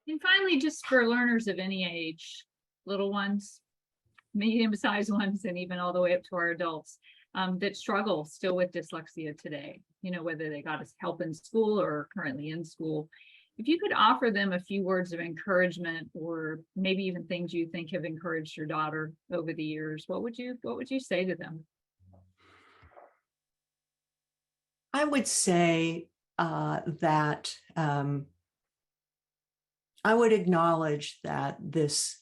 And finally, just for learners of any age, little ones, medium-sized ones, and even all the way up to our adults that struggle still with dyslexia today, whether they got us help in school or currently in school. If you could offer them a few words of encouragement, or maybe even things you think have encouraged your daughter over the years, what would you say to them? I would say that I would acknowledge that this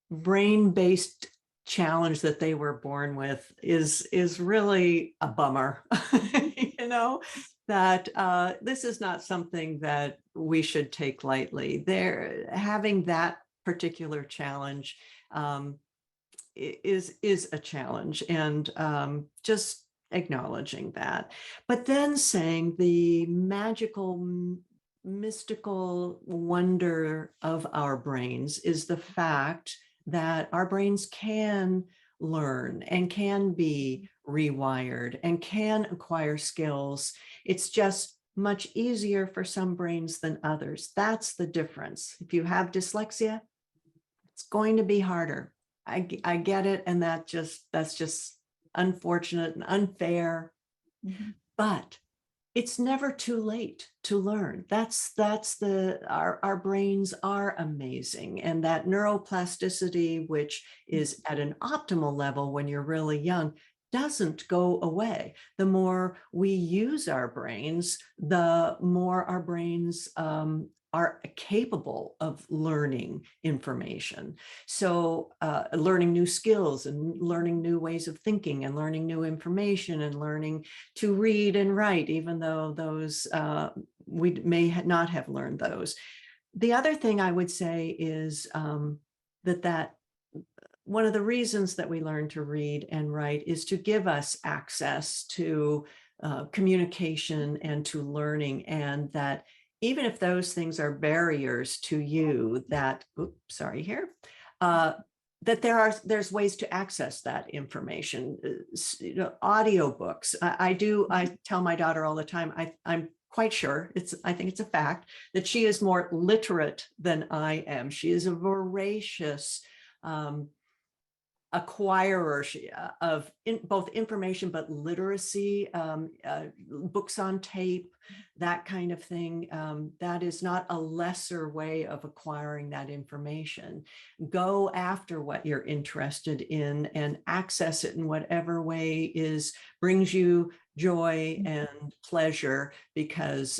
brain-based challenge that they were born with is really a bummer. That this is not something that we should take lightly. They're having that particular challenge is a challenge, and just acknowledging that, but then saying the magical, mystical wonder of our brains is the fact that our brains can learn and can be rewired and can acquire skills. It's just much easier for some brains than others. That's the difference. If you have dyslexia, it's going to be harder. I get it, and that's just unfortunate and unfair. Mm-hmm. But it's never too late to learn. Our brains are amazing, and that neuroplasticity, which is at an optimal level when you're really young, doesn't go away. The more we use our brains, the more our brains are capable of learning information. So learning new skills and learning new ways of thinking and learning new information and learning to read and write, even though those we may not have learned those. The other thing I would say is that one of the reasons that we learn to read and write is to give us access to communication and to learning, and that even if those things are barriers to you, that, that there's ways to access that information. Audiobooks. I tell my daughter all the time, I'm quite sure, I think it's a fact, that she is more literate than I am. She is a voracious acquirer of both information, but literacy, books on tape, that kind of thing. That is not a lesser way of acquiring that information. Go after what you're interested in and access it in whatever way brings you joy and pleasure, because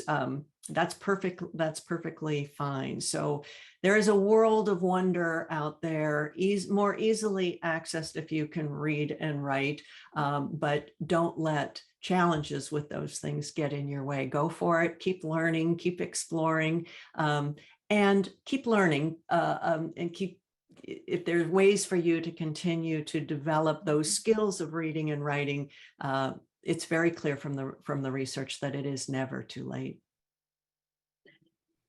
that's perfectly fine. So there is a world of wonder out there, more easily accessed if you can read and write, but don't let challenges with those things get in your way. Go for it. Keep learning, keep exploring, and keep learning, and if there's ways for you to continue to develop those skills of reading and writing, it's very clear from the research that it is never too late.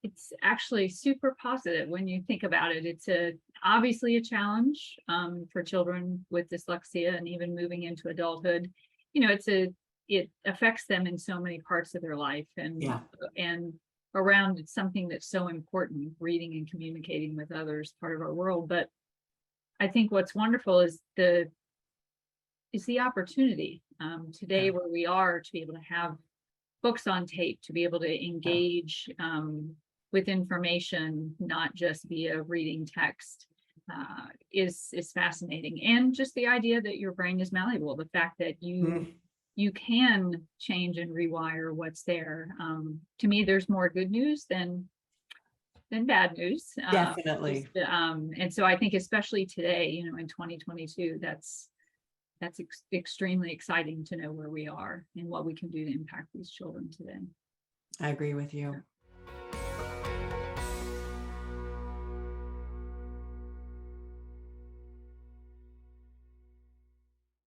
It's actually super positive when you think about it. It's obviously a challenge for children with dyslexia, and even moving into adulthood. It affects them in so many parts of their life, and around something that's so important, reading and communicating with others, part of our world. But I think what's wonderful is the opportunity today where we are to be able to have books on tape, to be able to engage with information, not just via reading text, is fascinating. And just the idea that your brain is malleable, the fact that you can change and rewire what's there. To me, there's more good news than bad news. Definitely. And so I think especially today, in 2022, that's extremely exciting to know where we are and what we can do to impact these children today. I agree with you.